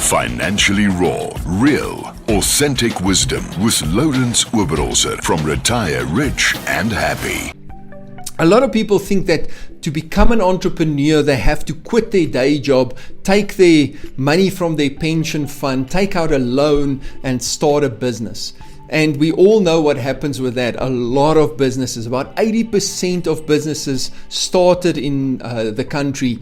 Financially raw, real, authentic wisdom with Lawrence Oberholzer from Retire Rich and Happy. A lot of people think that to become an entrepreneur, they have to quit their day job, take their money from their pension fund, take out a loan and start a business. And we all know what happens with that. A lot of businesses, about 80% of businesses started in the country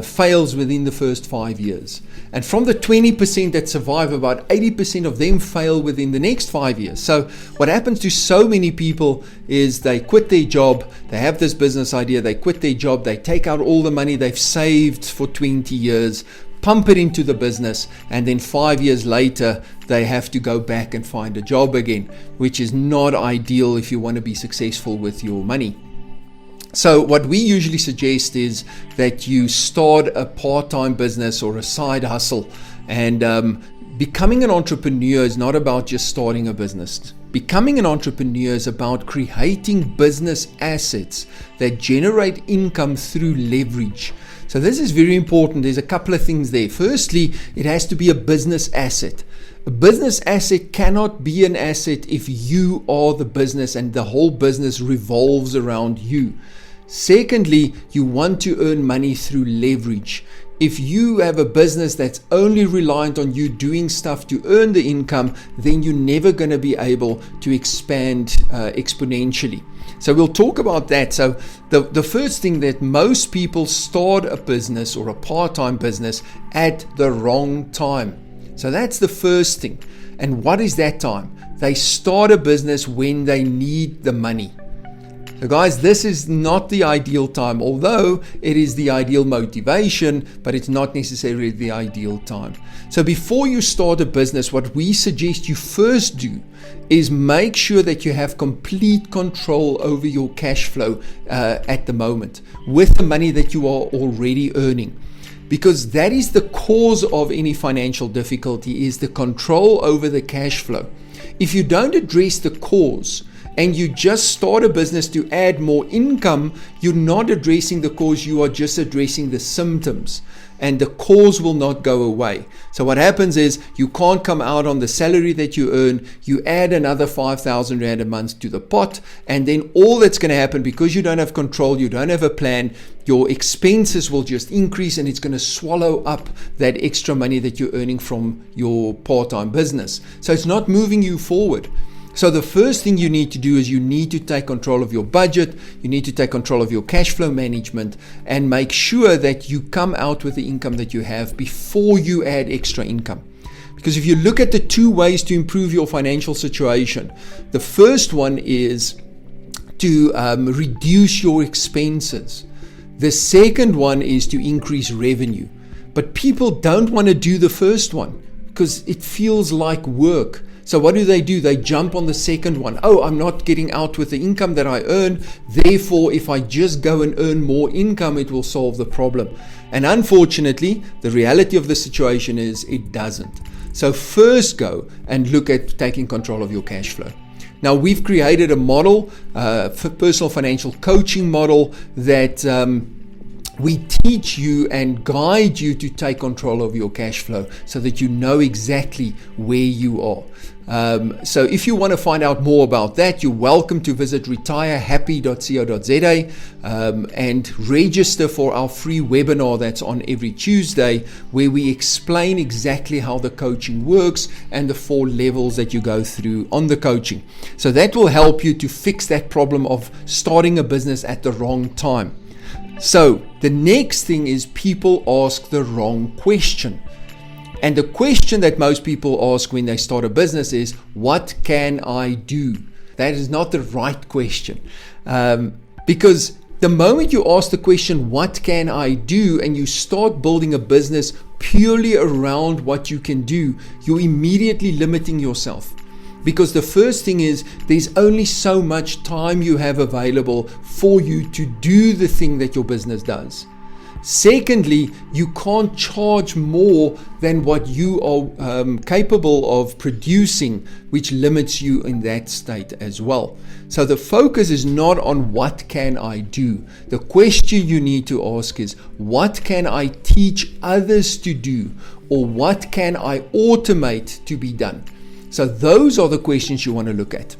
fails within the first 5 years. And from the 20% that survive, about 80% of them fail within the next 5 years. So what happens to so many people is they quit their job, they have this business idea, they quit their job, they take out all the money they've saved for 20 years, pump it into the business, and then 5 years later they have to go back and find a job again, which is not ideal if you want to be successful with your money. So what we usually suggest is that you start a part-time business or a side hustle. And becoming an entrepreneur is not about just starting a business. Becoming an entrepreneur is about creating business assets that generate income through leverage. So this is very important. There's a couple of things there. Firstly, it has to be a business asset. A business asset cannot be an asset if you are the business and the whole business revolves around you. Secondly, you want to earn money through leverage. If you have a business that's only reliant on you doing stuff to earn the income, then you're never going to be able to expand exponentially. So we'll talk about that. So the first thing, that most people start a business or a part-time business at the wrong time. So that's the first thing. And what is that time? They start a business when they need the money. So guys, this is not the ideal time, although it is the ideal motivation, but it's not necessarily the ideal time. So before you start a business, what we suggest you first do is make sure that you have complete control over your cash flow at the moment with the money that you are already earning. Because that is the cause of any financial difficulty, is the control over the cash flow. If you don't address the cause, and you just start a business to add more income, you're not addressing the cause, you are just addressing the symptoms. And the cause will not go away. So what happens is you can't come out on the salary that you earn, you add another 5,000 Rand a month to the pot, and then all that's going to happen, because you don't have control, you don't have a plan, your expenses will just increase and it's going to swallow up that extra money that you're earning from your part-time business. So it's not moving you forward. So the first thing you need to do is you need to take control of your budget, you need to take control of your cash flow management, and make sure that you come out with the income that you have before you add extra income. Because if you look at the two ways to improve your financial situation, the first one is to reduce your expenses. The second one is to increase revenue. But people don't want to do the first one because it feels like work. So what do? They jump on the second one. Oh, I'm not getting out with the income that I earn. Therefore, if I just go and earn more income, it will solve the problem. And unfortunately, the reality of the situation is it doesn't. So first go and look at taking control of your cash flow. Now, we've created a model, for personal financial coaching model, that we teach you and guide you to take control of your cash flow so that you know exactly where you are. So if you want to find out more about that, you're welcome to visit retirehappy.co.za and register for our free webinar that's on every Tuesday, where we explain exactly how the coaching works and the 4 levels that you go through on the coaching. So that will help you to fix that problem of starting a business at the wrong time. So the next thing is people ask the wrong question. And the question that most people ask when they start a business is, what can I do? That is not the right question. Because the moment you ask the question, what can I do? And you start building a business purely around what you can do, you're immediately limiting yourself. Because the first thing is, there's only so much time you have available for you to do the thing that your business does. Secondly, you can't charge more than what you are capable of producing, which limits you in that state as well. So the focus is not on what can I do. The question you need to ask is, what can I teach others to do? or what can I automate to be done? So those are the questions you want to look at.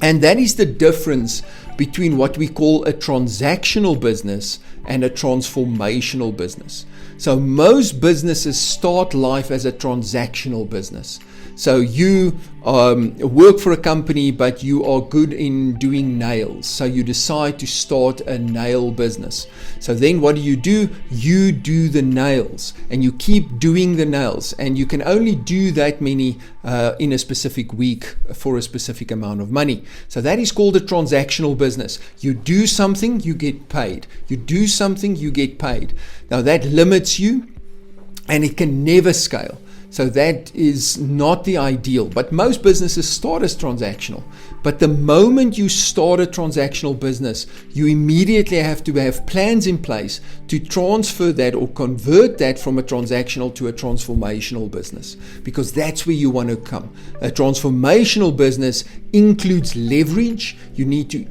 And that is the difference between what we call a transactional business and a transformational business. So most businesses start life as a transactional business. So you work for a company, but you are good in doing nails. So you decide to start a nail business. So then what do? You do the nails, and you keep doing the nails, and you can only do that many in a specific week for a specific amount of money. So that is called a transactional business. You do something, you get paid. You do something, you get paid. Now that limits you, and it can never scale. So that is not the ideal, but most businesses start as transactional. But the moment you start a transactional business, you immediately have to have plans in place to transfer that or convert that from a transactional to a transformational business, because that's where you want to come. A transformational business includes leverage. You need to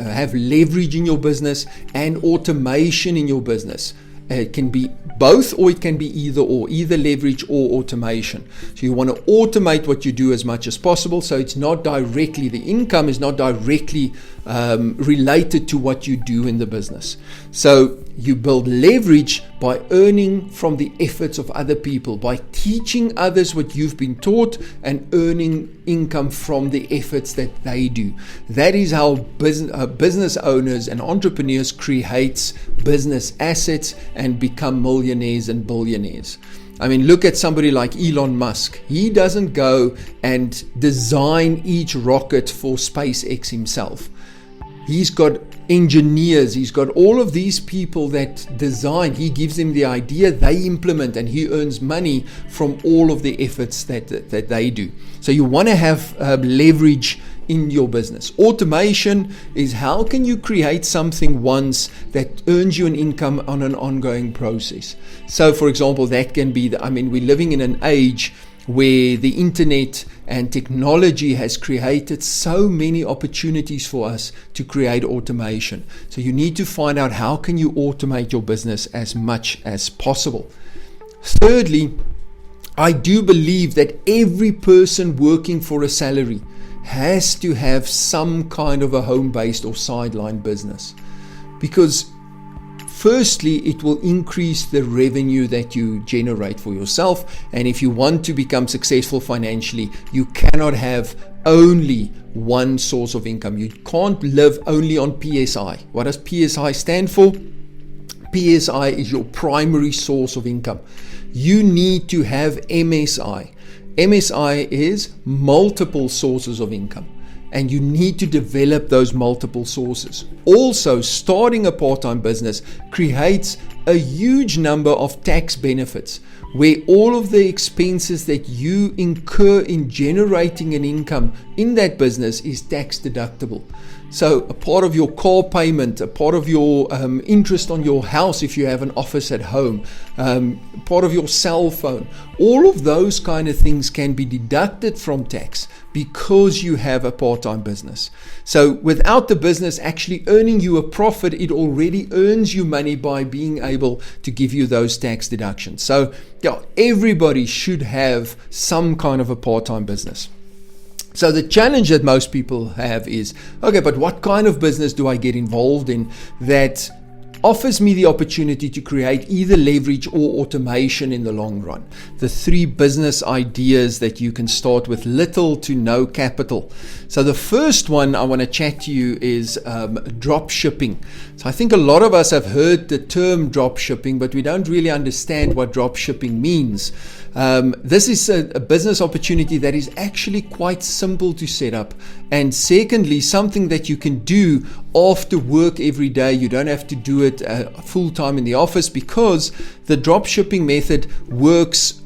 have leverage in your business and automation in your business. It can be both, or it can be either leverage or automation. So you want to automate what you do as much as possible, so it's not directly, the income is not directly related to what you do in the business. So you build leverage by earning from the efforts of other people, by teaching others what you've been taught and earning income from the efforts that they do. That is how business owners and entrepreneurs create business assets and become millionaires and billionaires. I mean, look at somebody like Elon Musk. He doesn't go and design each rocket for SpaceX himself. He's got engineers, he's got all of these people that design. He gives them the idea, they implement, and he earns money from all of the efforts that they do. So you want to have leverage in your business. Automation is how can you create something once that earns you an income on an ongoing process. So for example, that can be, we're living in an age where the internet and technology has created so many opportunities for us to create automation. So you need to find out how can you automate your business as much as possible. Thirdly, I do believe that every person working for a salary has to have some kind of a home-based or sideline business, because firstly, it will increase the revenue that you generate for yourself. And if you want to become successful financially, you cannot have only one source of income. You can't live only on PSI. What does PSI stand for? PSI is your primary source of income. You need to have MSI. MSI is multiple sources of income, and you need to develop those multiple sources. Also, starting a part-time business creates a huge number of tax benefits, where all of the expenses that you incur in generating an income in that business is tax deductible. So a part of your car payment, a part of your interest on your house if you have an office at home, part of your cell phone, all of those kind of things can be deducted from tax because you have a part-time business. So without the business actually earning you a profit, it already earns you money by being able to give you those tax deductions. So yeah, everybody should have some kind of a part-time business. So the challenge that most people have is, okay, but what kind of business do I get involved in that offers me the opportunity to create either leverage or automation in the long run? The 3 business ideas that you can start with little to no capital. So the first one I want to chat to you is drop shipping. So I think a lot of us have heard the term drop shipping, but we don't really understand what drop shipping means. This is a business opportunity that is actually quite simple to set up, and secondly, something that you can do after work every day. You don't have to do it full time in the office, because the drop shipping method works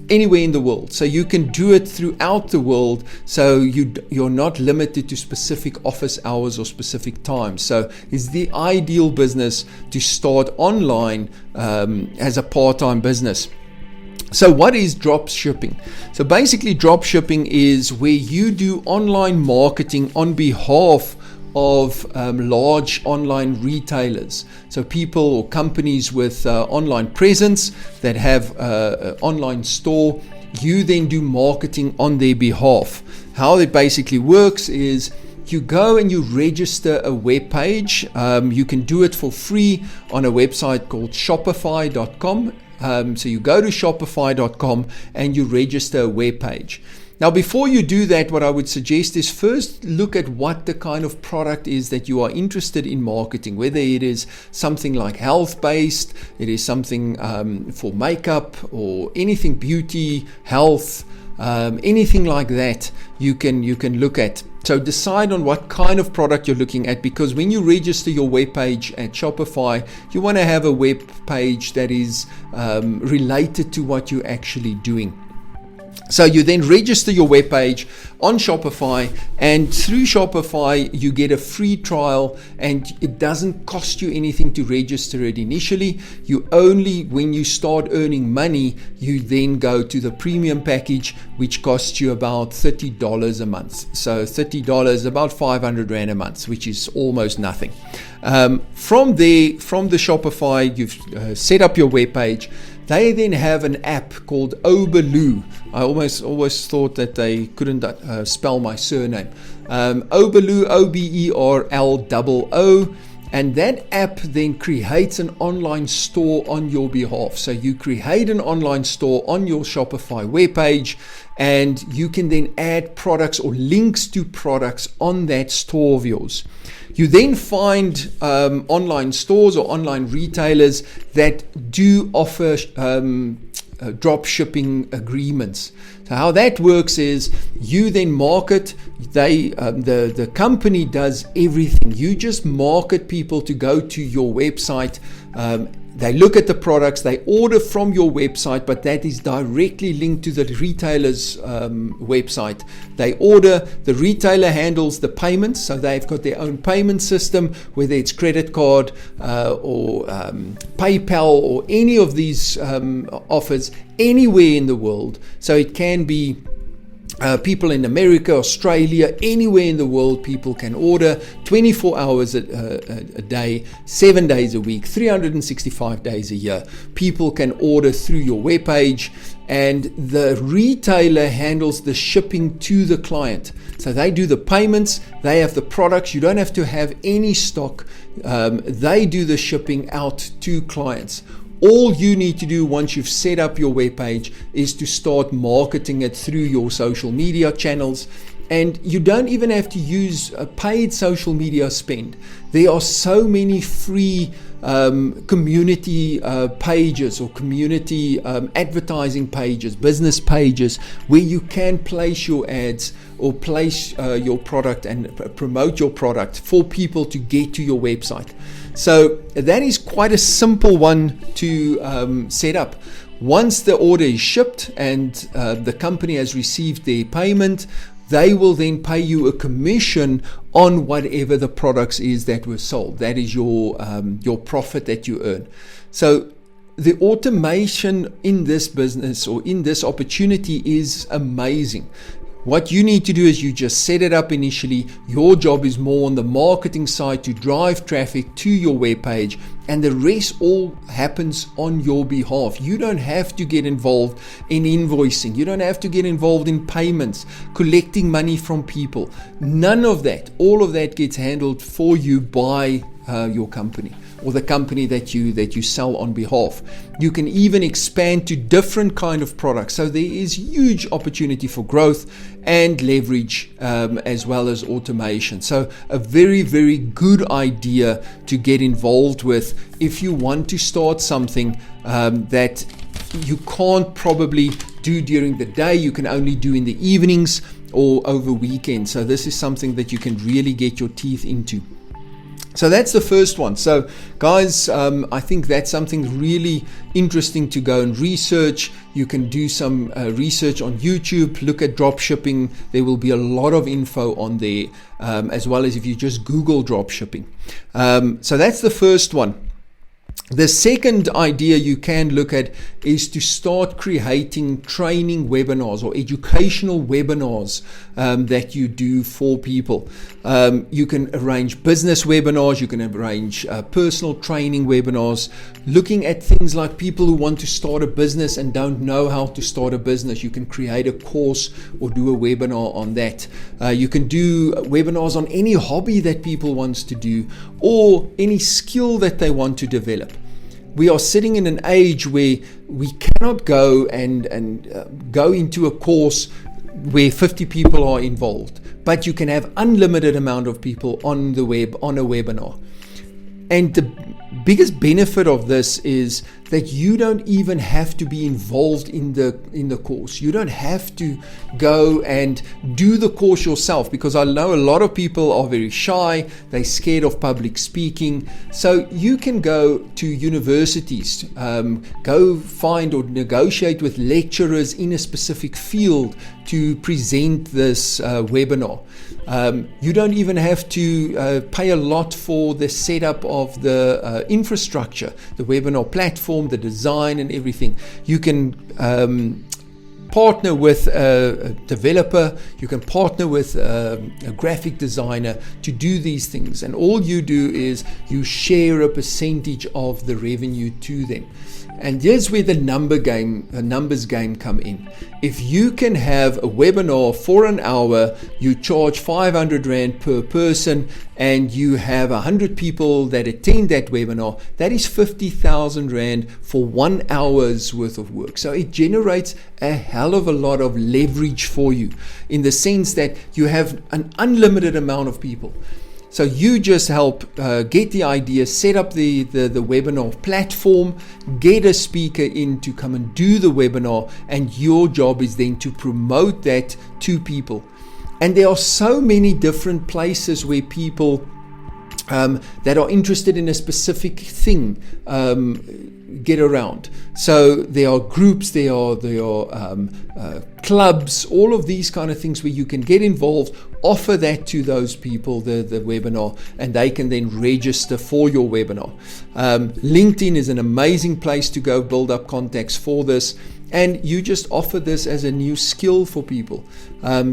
anywhere in the world. So you can do it throughout the world. So you're not limited to specific office hours or specific times. So it's the ideal business to start online as a part-time business. So what is drop shipping? So basically drop shipping is where you do online marketing on behalf of large online retailers. So people or companies with online presence that have an online store, you then do marketing on their behalf. How it basically works is you go and you register a web page. You can do it for free on a website called Shopify.com. So you go to Shopify.com and you register a web page. Now, before you do that, what I would suggest is first look at what the kind of product is that you are interested in marketing, whether it is something like health-based, it is something for makeup or anything beauty, health, anything like that you can look at. So decide on what kind of product you're looking at, because when you register your web page at Shopify, you want to have a web page that is related to what you're actually doing. So you then register your web page on Shopify, and through Shopify you get a free trial, and it doesn't cost you anything to register it initially. You only, when you start earning money, you then go to the premium package, which costs you about $30 a month. So $30, about 500 Rand a month, which is almost nothing. From there, from the Shopify, you've set up your web page. They then have an app called Oberloo. I always thought that they couldn't spell my surname. Oberloo, Oberloo. And that app then creates an online store on your behalf. So you create an online store on your Shopify webpage, and you can then add products or links to products on that store of yours. You then find online stores or online retailers that do offer drop shipping agreements. So how that works is you then market. The company does everything. You just market people to go to your website. They look at the products, they order from your website, but that is directly linked to the retailer's website. They order, the retailer handles the payments, so they've got their own payment system, whether it's credit card or PayPal or any of these offers anywhere in the world. So it can be people in America, Australia, anywhere in the world, people can order 24 hours a day, 7 days a week, 365 days a year. People can order through your webpage, and the retailer handles the shipping to the client. So they do the payments, they have the products, you don't have to have any stock. They do the shipping out to clients. All you need to do once you've set up your webpage is to start marketing it through your social media channels. And you don't even have to use a paid social media spend. There are so many free community pages or community advertising pages, business pages, where you can place your ads or place your product and promote your product for people to get to your website. So that is quite a simple one to set up. Once the order is shipped and the company has received their payment, they will then pay you a commission on whatever the products is that were sold. That is your profit that you earn. So the automation in this business or in this opportunity is amazing. What you need to do is you just set it up initially. Your job is more on the marketing side to drive traffic to your webpage, and the rest all happens on your behalf. You don't have to get involved in invoicing. You don't have to get involved in payments, collecting money from people. None of that. All of that gets handled for you by your company, or the company that you sell on behalf. You can even expand to different kind of products. So there is huge opportunity for growth and leverage, as well as automation. So a very, very good idea to get involved with if you want to start something that you can't probably do during the day. You can only do in the evenings or over weekends. So this is something that you can really get your teeth into. So that's the first one. So guys, I think that's something really interesting to go and research. You can do some research on YouTube, look at drop shipping. There will be a lot of info on there, as well as if you just Google drop shipping. So that's the first one. The second idea you can look at is to start creating training webinars or educational webinars that you do for people. You can arrange business webinars, you can arrange personal training webinars, looking at things like people who want to start a business and don't know how to start a business. You can create a course or do a webinar on that. You can do webinars on any hobby that people want to do or any skill that they want to develop. We are sitting in an age where we cannot go and go into a course where 50 people are involved, but you can have unlimited amount of people on the web on a webinar. And the biggest benefit of this is that you don't even have to be involved in the course. You don't have to go and do the course yourself, because I know a lot of people are very shy, they're scared of public speaking. So you can go to universities, go find or negotiate with lecturers in a specific field to present this webinar. You don't even have to pay a lot for the setup of the infrastructure, the webinar platform, the design and everything. You can partner with a developer, you can partner with a graphic designer to do these things, and all you do is you share a percentage of the revenue to them. And here's where the numbers game come in. If you can have a webinar for an hour, you charge 500 Rand per person, and you have 100 people that attend that webinar, that is 50,000 Rand for 1 hour's worth of work. So it generates a hell of a lot of leverage for you, in the sense that you have an unlimited amount of people. So you just help get the idea, set up the webinar platform, get a speaker in to come and do the webinar, and your job is then to promote that to people. And there are so many different places where people that are interested in a specific thing get around. So there are groups, there are clubs, all of these kind of things where you can get involved, offer that to those people, the webinar, and they can then register for your webinar. LinkedIn is an amazing place to go build up contacts for this, and you just offer this as a new skill for people.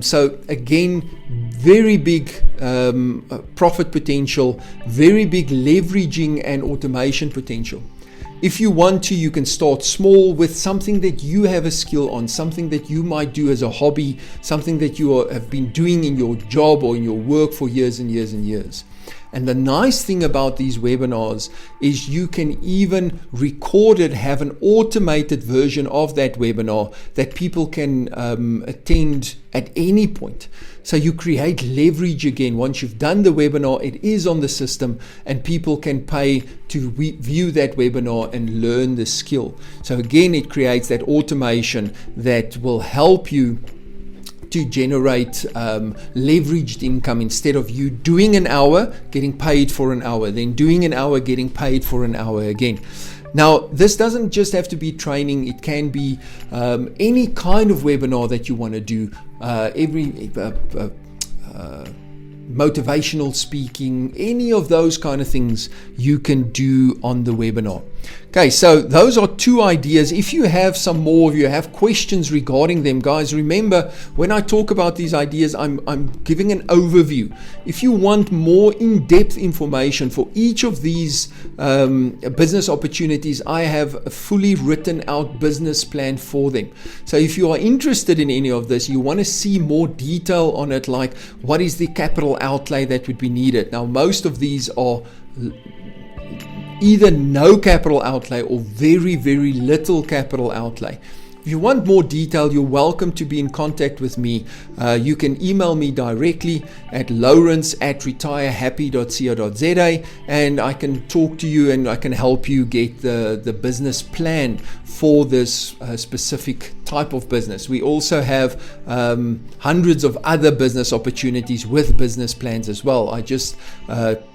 So again, very big profit potential, very big leveraging and automation potential. If you want to, you can start small with something that you have a skill on, something that you might do as a hobby, something that you have been doing in your job or in your work for years and years and years. And the nice thing about these webinars is you can even record it, have an automated version of that webinar that people can attend at any point. So you create leverage again. Once you've done the webinar, it is on the system and people can pay to view that webinar and learn the skill. So again, it creates that automation that will help you to generate leveraged income, instead of you doing an hour, getting paid for an hour, then doing an hour, getting paid for an hour again. Now, this doesn't just have to be training. It can be any kind of webinar that you want to do, motivational speaking, any of those kind of things you can do on the webinar. Okay, so those are two ideas. If you have some more, if you have questions regarding them, guys, remember when I talk about these ideas, I'm giving an overview. If you want more in-depth information for each of these business opportunities, I have a fully written out business plan for them. So if you are interested in any of this, you want to see more detail on it, like what is the capital outlay that would be needed. Now, most of these are either no capital outlay or very, very little capital outlay. If you want more detail, you're welcome to be in contact with me. You can email me directly at lawrence@retirehappy.co.za, and I can talk to you and I can help you get the business plan for this specific type of business. We also have hundreds of other business opportunities with business plans as well. I just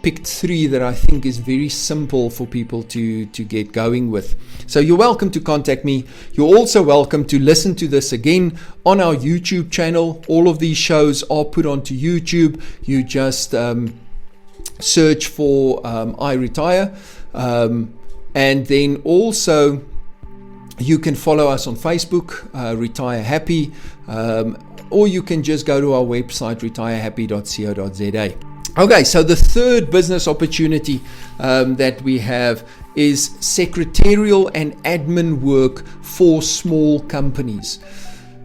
picked 3 that I think is very simple for people to get going with. So you're welcome to contact me. You're also welcome to listen to this again on our YouTube channel. All of these shows are put onto YouTube. You just search for I Retire. And then also you can follow us on Facebook, Retire Happy, or you can just go to our website, retirehappy.co.za. Okay, so the third business opportunity that we have is secretarial and admin work for small companies.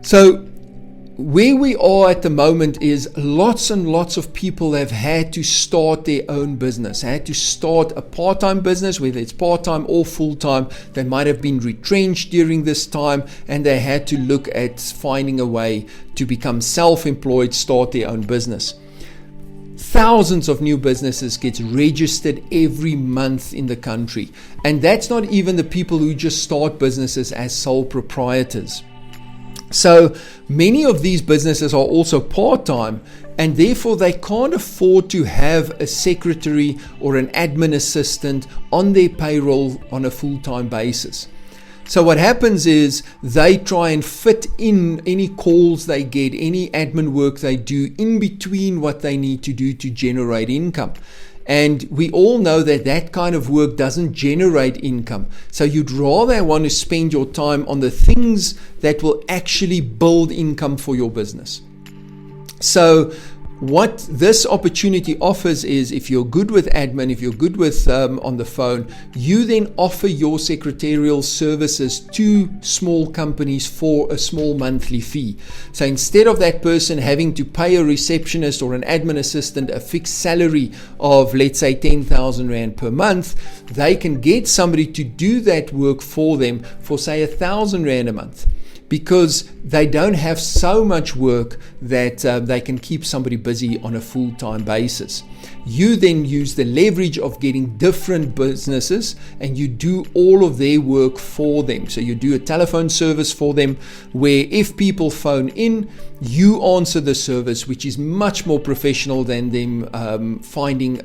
So where we are at the moment is lots and lots of people have had to start their own business, had to start a part-time business, whether it's part-time or full-time. They might have been retrenched during this time, and they had to look at finding a way to become self-employed, start their own business. Thousands of new businesses get registered every month in the country, and that's not even the people who just start businesses as sole proprietors. So many of these businesses are also part-time, and therefore they can't afford to have a secretary or an admin assistant on their payroll on a full-time basis. So what happens is they try and fit in any calls they get, any admin work they do in between what they need to do to generate income. And we all know that that kind of work doesn't generate income. So you'd rather want to spend your time on the things that will actually build income for your business. So what this opportunity offers is, if you're good with admin, if you're good with on the phone, you then offer your secretarial services to small companies for a small monthly fee. So instead of that person having to pay a receptionist or an admin assistant a fixed salary of, let's say, 10,000 Rand per month, they can get somebody to do that work for them for, say, 1,000 Rand a month, because they don't have so much work that they can keep somebody busy on a full-time basis. You then use the leverage of getting different businesses, and you do all of their work for them. So you do a telephone service for them, where if people phone in, you answer the service, which is much more professional than them finding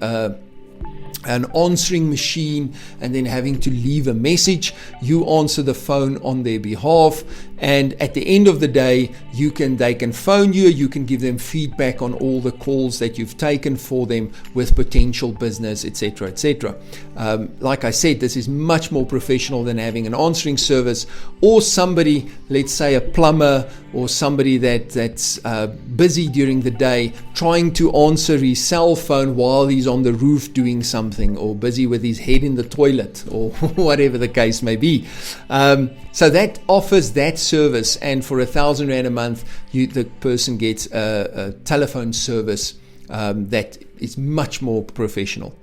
an answering machine and then having to leave a message. You answer the phone on their behalf, and at the end of the day, they can phone you. You can give them feedback on all the calls that you've taken for them with potential business, etc., etc. Like I said, this is much more professional than having an answering service, or somebody, let's say a plumber, or somebody that's busy during the day trying to answer his cell phone while he's on the roof doing something, or busy with his head in the toilet, or whatever the case may be. So that offers that service, and for 1,000 Rand a month, the person gets a telephone service that is much more professional.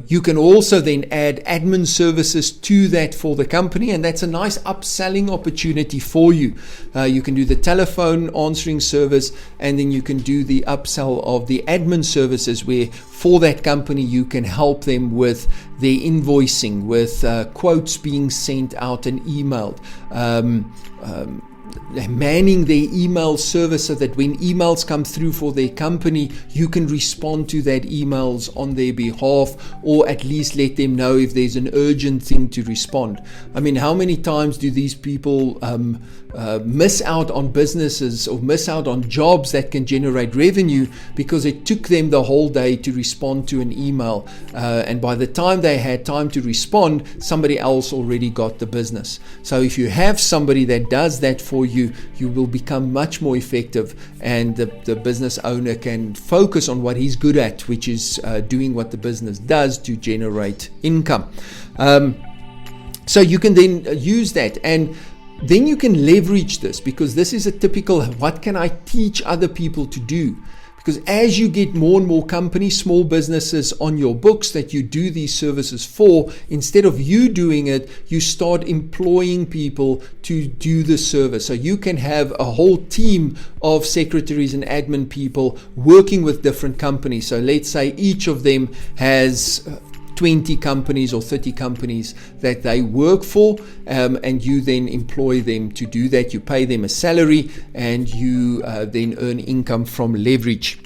You can also then add admin services to that for the company, and that's a nice upselling opportunity for you. You can do the telephone answering service, and then you can do the upsell of the admin services, where for that company you can help them with their invoicing, with quotes being sent out and emailed, manning their email service so that when emails come through for their company, you can respond to that emails on their behalf, or at least let them know if there's an urgent thing to respond. I mean, how many times do these people miss out on businesses or miss out on jobs that can generate revenue because it took them the whole day to respond to an email, and by the time they had time to respond, somebody else already got the business. So if you have somebody that does that for you, you will become much more effective, and the business owner can focus on what he's good at, which is doing what the business does to generate income. So you can then use that, and then you can leverage this, because this is a typical, what can I teach other people to do? Because as you get more and more companies, small businesses on your books that you do these services for, instead of you doing it, you start employing people to do the service. So you can have a whole team of secretaries and admin people working with different companies. So let's say each of them has 20 companies or 30 companies that they work for, and you then employ them to do that. You pay them a salary, and you then earn income from leverage.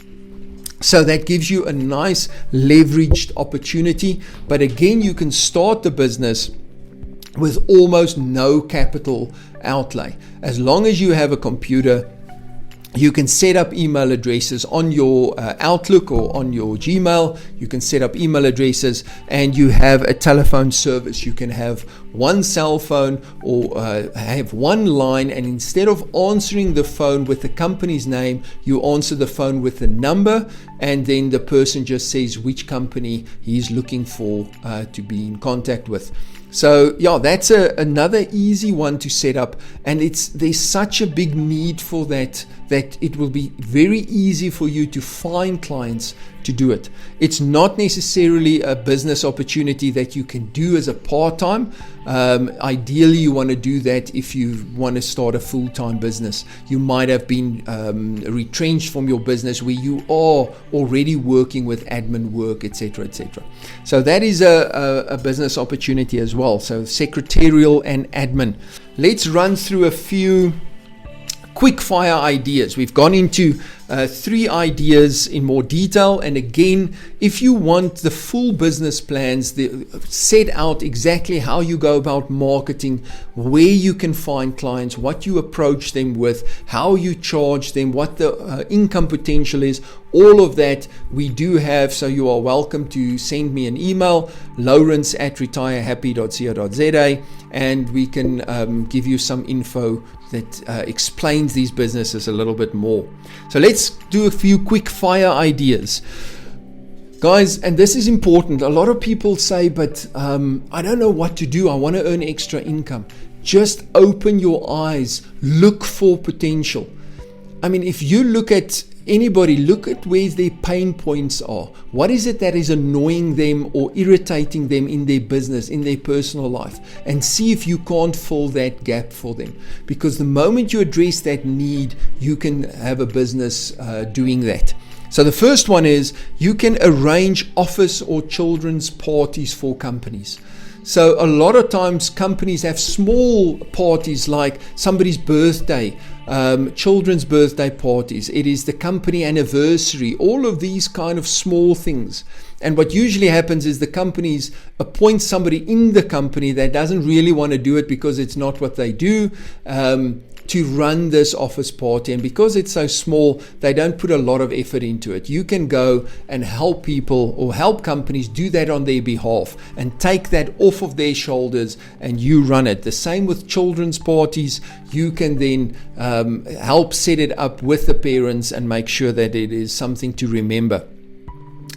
So that gives you a nice leveraged opportunity. But again, you can start the business with almost no capital outlay. As long as you have a computer, You can set up email addresses on your Outlook or on your Gmail. You can set up email addresses, and you have a telephone service. You can have one cell phone or have one line, and instead of answering the phone with the company's name, you answer the phone with the number, and then the person just says which company he's looking for to be in contact with. So yeah, that's another easy one to set up, and there's such a big need for that it will be very easy for you to find clients to do it. It's not necessarily a business opportunity that you can do as a part-time. Ideally, you want to do that if you want to start a full-time business. You might have been retrenched from your business where you are already working with admin work, etc., etc. So that is a business opportunity as well. So secretarial and admin. Let's run through a few quick fire ideas. We've gone into 3 ideas in more detail, and again, if you want the full business plans, set out exactly how you go about marketing, where you can find clients, what you approach them with, how you charge them, what the income potential is, all of that we do have. So you are welcome to send me an email, lawrence@retirehappy.co.za, and we can give you some info that explains these businesses a little bit more. So let's do a few quick fire ideas. Guys, and this is important. A lot of people say, but I don't know what to do. I want to earn extra income. Just open your eyes. Look for potential. I mean, if you look at anybody, look at where their pain points are. What is it that is annoying them or irritating them in their business, in their personal life, and see if you can't fill that gap for them. Because the moment you address that need, you can have a business doing that. So the first one is you can arrange office or children's parties for companies. So a lot of times companies have small parties like somebody's birthday, children's birthday parties. It is the company anniversary, all of these kind of small things. And what usually happens is the companies appoint somebody in the company that doesn't really want to do it because it's not what they do, to run this office party. And because it's so small, they don't put a lot of effort into it. You can go and help people or help companies do that on their behalf and take that off of their shoulders, and you run it. The same with children's parties. You can then help set it up with the parents and make sure that it is something to remember.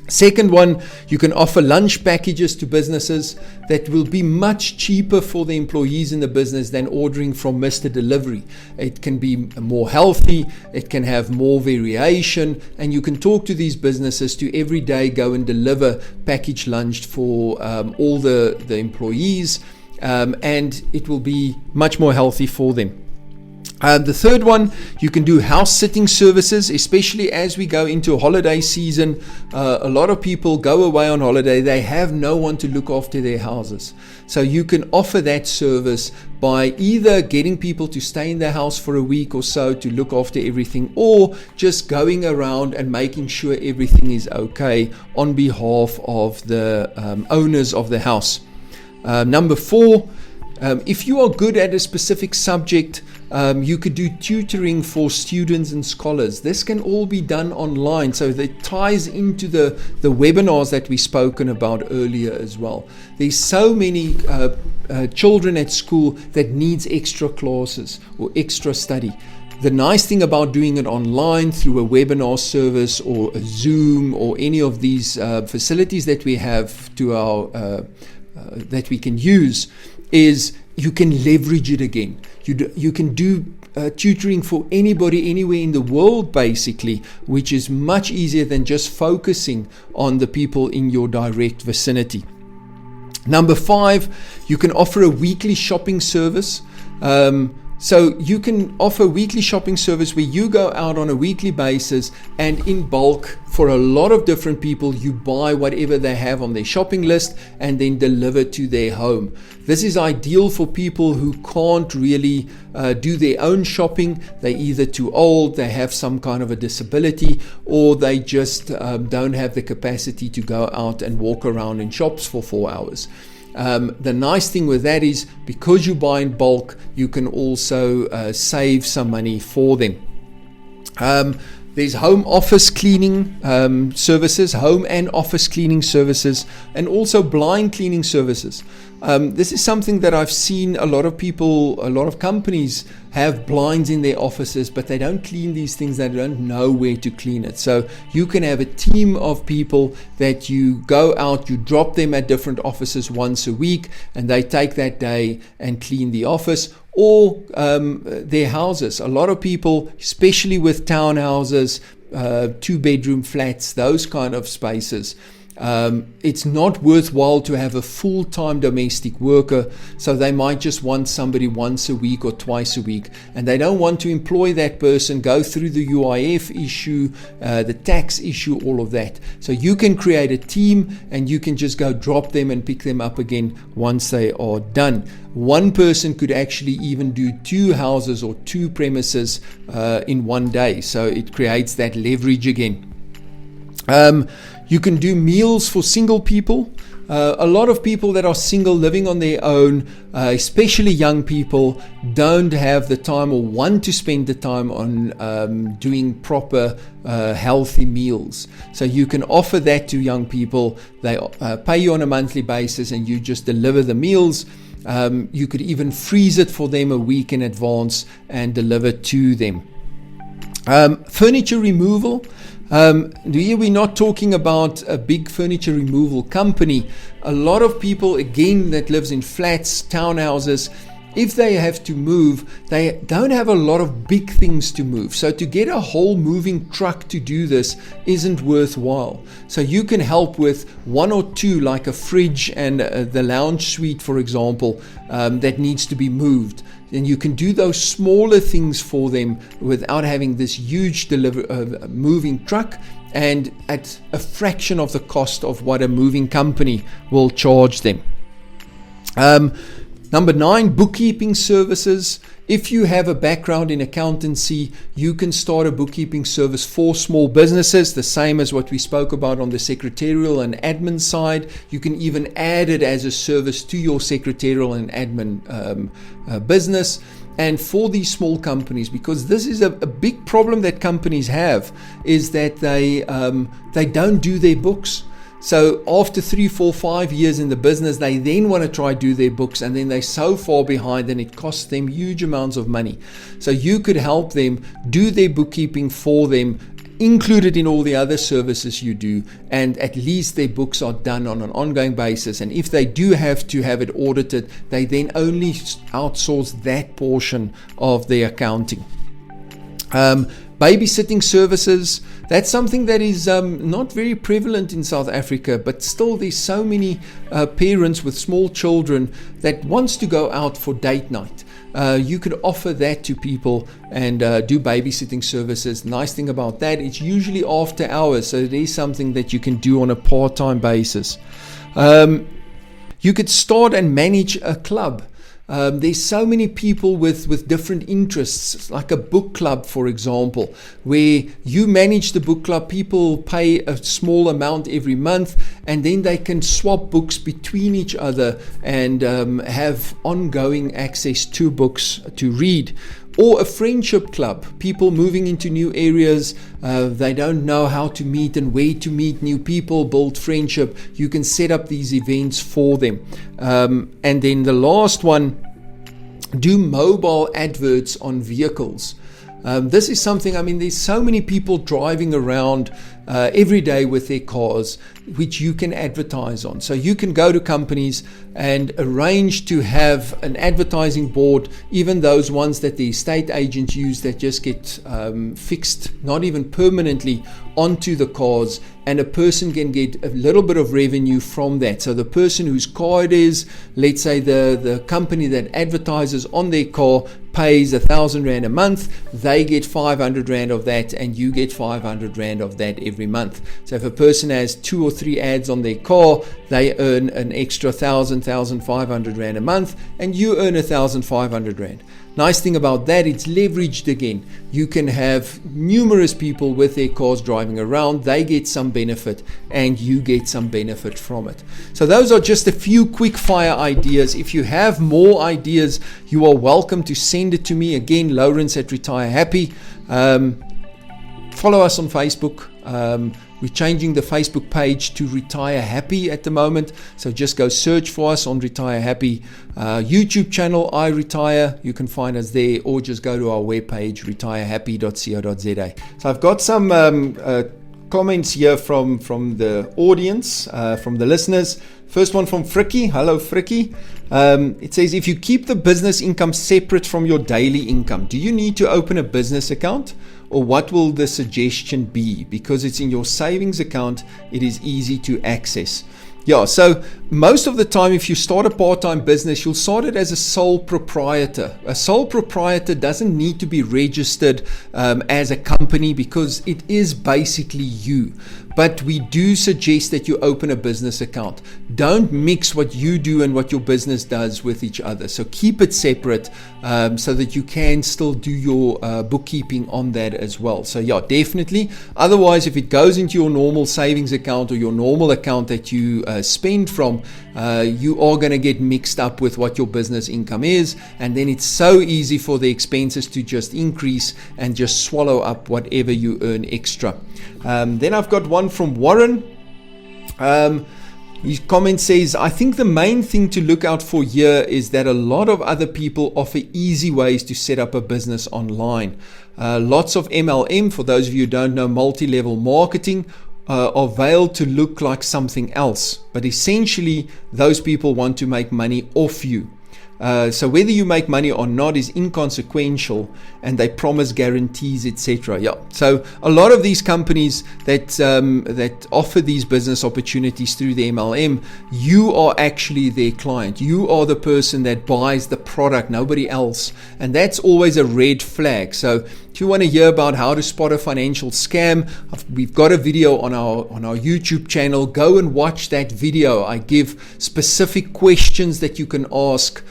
Second one, you can offer lunch packages to businesses that will be much cheaper for the employees in the business than ordering from Mr. Delivery. It can be more healthy, it can have more variation, and you can talk to these businesses to every day go and deliver packaged lunch for all the employees, and it will be much more healthy for them. The third one, you can do house sitting services, especially as we go into a holiday season. A lot of people go away on holiday. They have no one to look after their houses. So you can offer that service by either getting people to stay in their house for a week or so to look after everything, or just going around and making sure everything is okay on behalf of the owners of the house. Number 4, if you are good at a specific subject, you could do tutoring for students and scholars. This can all be done online, so that ties into the webinars that we've spoken about earlier as well. There's so many children at school that needs extra classes or extra study. The nice thing about doing it online through a webinar service or a Zoom or any of these facilities that we have to our that we can use is you can leverage it again. You can do tutoring for anybody anywhere in the world, basically, which is much easier than just focusing on the people in your direct vicinity. Number 5, you can offer a weekly shopping service. So you can offer weekly shopping service where you go out on a weekly basis and in bulk for a lot of different people, you buy whatever they have on their shopping list and then deliver to their home. This is ideal for people who can't really do their own shopping. They're either too old, they have some kind of a disability, or they just don't have the capacity to go out and walk around in shops for 4 hours. The nice thing with that is because you buy in bulk, you can also save some money for them. There's home office cleaning services, home and office cleaning services, and also blind cleaning services. This is something that I've seen a lot of people, a lot of companies have blinds in their offices, but they don't clean these things. They don't know where to clean it. So you can have a team of people that you go out, you drop them at different offices once a week, and they take that day and clean the office or their houses. A lot of people, especially with townhouses, 2-bedroom flats, those kind of spaces, it's not worthwhile to have a full-time domestic worker, so they might just want somebody once a week or twice a week, and they don't want to employ that person, go through the UIF issue, the tax issue, all of that. So you can create a team and you can just go drop them and pick them up again once they are done. One person could actually even do 2 houses or 2 premises in one day, so it creates that leverage again. You can do meals for single people. A lot of people that are single, living on their own, especially young people, don't have the time or want to spend the time on doing proper healthy meals. So you can offer that to young people. They pay you on a monthly basis and you just deliver the meals. You could even freeze it for them a week in advance and deliver to them. Furniture removal. We're not talking about a big furniture removal company. A lot of people, again, that lives in flats, townhouses, if they have to move, they don't have a lot of big things to move. So to get a whole moving truck to do this isn't worthwhile. So you can help with 1 or 2, like a fridge and the lounge suite, for example, that needs to be moved. And you can do those smaller things for them without having this huge moving truck, and at a fraction of the cost of what a moving company will charge them. Number 9, bookkeeping services. If you have a background in accountancy, you can start a bookkeeping service for small businesses, the same as what we spoke about on the secretarial and admin side. You can even add it as a service to your secretarial and admin business. And for these small companies, because this is a big problem that companies have, is that they don't do their books. So after 3, 4, 5 years in the business, they then want to try do their books, and then they're so far behind and it costs them huge amounts of money. So you could help them do their bookkeeping for them, included in all the other services you do, and at least their books are done on an ongoing basis. And if they do have to have it audited, they then only outsource that portion of their accounting. Babysitting services, that's something that is not very prevalent in South Africa, but still there's so many parents with small children that wants to go out for date night. You could offer that to people and do babysitting services. Nice thing about that, it's usually after hours, so it is something that you can do on a part-time basis. You could start and manage a club. There's so many people with different interests, like a book club, for example, where you manage the book club. People pay a small amount every month, and then they can swap books between each other and have ongoing access to books to read. Or a friendship club, people moving into new areas, they don't know how to meet and where to meet new people, build friendship. You can set up these events for them. And then the last one, do mobile adverts on vehicles. This is something, there's so many people driving around every day with their cars, which you can advertise on. So you can go to companies and arrange to have an advertising board, even those ones that the estate agents use that just get fixed, not even permanently, onto the cars, and a person can get a little bit of revenue from that. So the person whose car it is, let's say the company that advertises on their car pays 1,000 Rand a month, they get 500 Rand of that, and you get 500 Rand of that every month. So if a person has 2 or 3 ads on their car, they earn an extra 1,500 Rand a month, and you earn 1,500 Rand. Nice thing about that, it's leveraged again. You can have numerous people with their cars driving around, they get some benefit and you get some benefit from it. So those are just a few quick fire ideas. If you have more ideas, you are welcome to send it to me. Again, Lawrence at Retire Happy. Follow us on Facebook. We're changing the Facebook page to Retire Happy at the moment. So just go search for us on Retire Happy. YouTube channel, I Retire. You can find us there, or just go to our webpage, retirehappy.co.za. So I've got some comments here from the audience, from the listeners. First one from Frikkie. Hello, Frikkie. It says, if you keep the business income separate from your daily income, do you need to open a business account? Or what will the suggestion be? Because it's in your savings account, it is easy to access. Yeah, so most of the time, if you start a part-time business, you'll start it as a sole proprietor. A sole proprietor doesn't need to be registered as a company because it is basically you. But we do suggest that you open a business account. Don't mix what you do and what your business does with each other. So keep it separate so that you can still do your bookkeeping on that as well. So yeah, definitely. Otherwise, if it goes into your normal savings account or your normal account that you spend from, you are going to get mixed up with what your business income is. And then it's so easy for the expenses to just increase and just swallow up whatever you earn extra. Then I've got one from Warren. His comment says, I think the main thing to look out for here is that a lot of other people offer easy ways to set up a business online. Lots of MLM, for those of you who don't know, multi-level marketing, are veiled to look like something else. But essentially, those people want to make money off you. So whether you make money or not is inconsequential, and they promise guarantees, etc. Yeah. So a lot of these companies that offer these business opportunities through the MLM, you are actually their client. You are the person that buys the product, nobody else, and that's always a red flag. So if you want to hear about how to spot a financial scam, we've got a video on our YouTube channel. Go and watch that video. I give specific questions that you can ask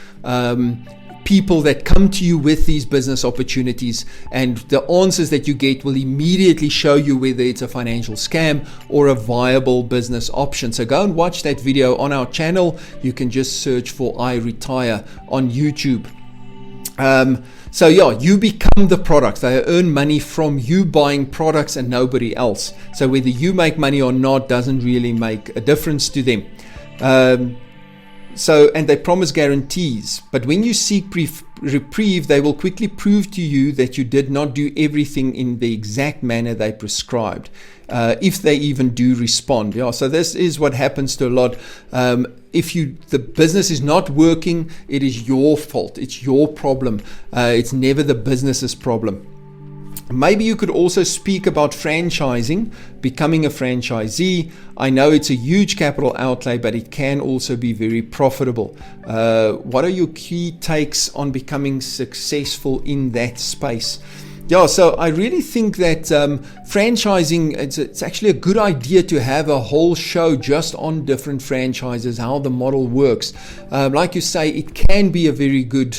people that come to you with these business opportunities, and the answers that you get will immediately show you whether it's a financial scam or a viable business option. So go and watch that video on our channel. You can just search for I Retire on YouTube. So yeah, you become the product. They earn money from you buying products and nobody else. So whether you make money or not doesn't really make a difference to them. And they promise guarantees. But when you seek reprieve, they will quickly prove to you that you did not do everything in the exact manner they prescribed, if they even do respond. Yeah, so this is what happens to a lot. If the business is not working, it is your fault. It's your problem. It's never the business's problem. Maybe you could also speak about franchising, becoming a franchisee. I know it's a huge capital outlay, but it can also be very profitable. What are your key takes on becoming successful in that space? Yeah, so I really think that franchising, it's actually a good idea to have a whole show just on different franchises, how the model works. Like you say, it can be a very good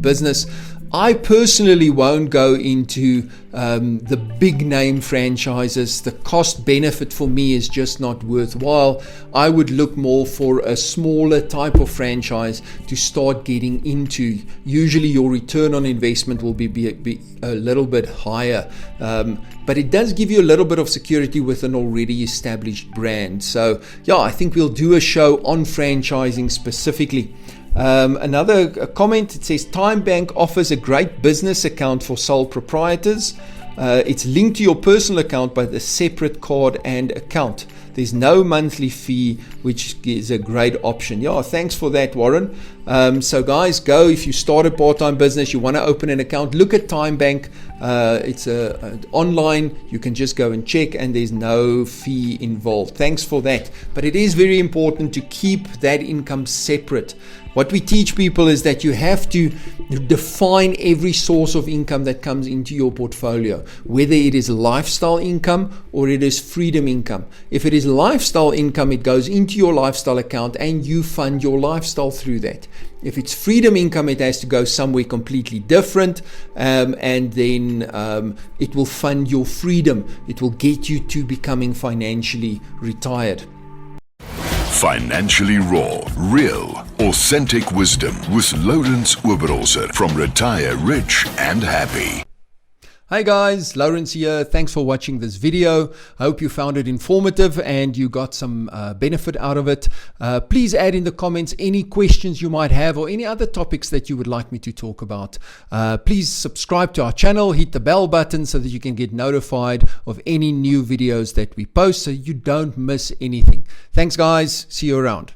business. I personally won't go into the big name franchises. The cost benefit for me is just not worthwhile. I would look more for a smaller type of franchise to start getting into. Usually your return on investment will be a little bit higher, but it does give you a little bit of security with an already established brand. So yeah, I think we'll do a show on franchising specifically. Another comment, it says TimeBank offers a great business account for sole proprietors. It's linked to your personal account by a separate card and account. There's no monthly fee, which is a great option. Yeah, thanks for that, Warren. So guys, go, if you start a part-time business, you want to open an account, look at TimeBank. It's online. You can just go and check, and there's no fee involved. Thanks for that. But it is very important to keep that income separate. What we teach people is that you have to define every source of income that comes into your portfolio, whether it is lifestyle income or it is freedom income. If it is lifestyle income, it goes into your lifestyle account and you fund your lifestyle through that. If it's freedom income, it has to go somewhere completely different, and then it will fund your freedom. It will get you to becoming financially retired. Financially raw, real, authentic wisdom with Lourens Oberholzer from Retire Rich and Happy. Hey guys, Lawrence here. Thanks for watching this video. I hope you found it informative and you got some benefit out of it. Please add in the comments any questions you might have or any other topics that you would like me to talk about. Please subscribe to our channel, hit the bell button so that you can get notified of any new videos that we post so you don't miss anything. Thanks guys. See you around.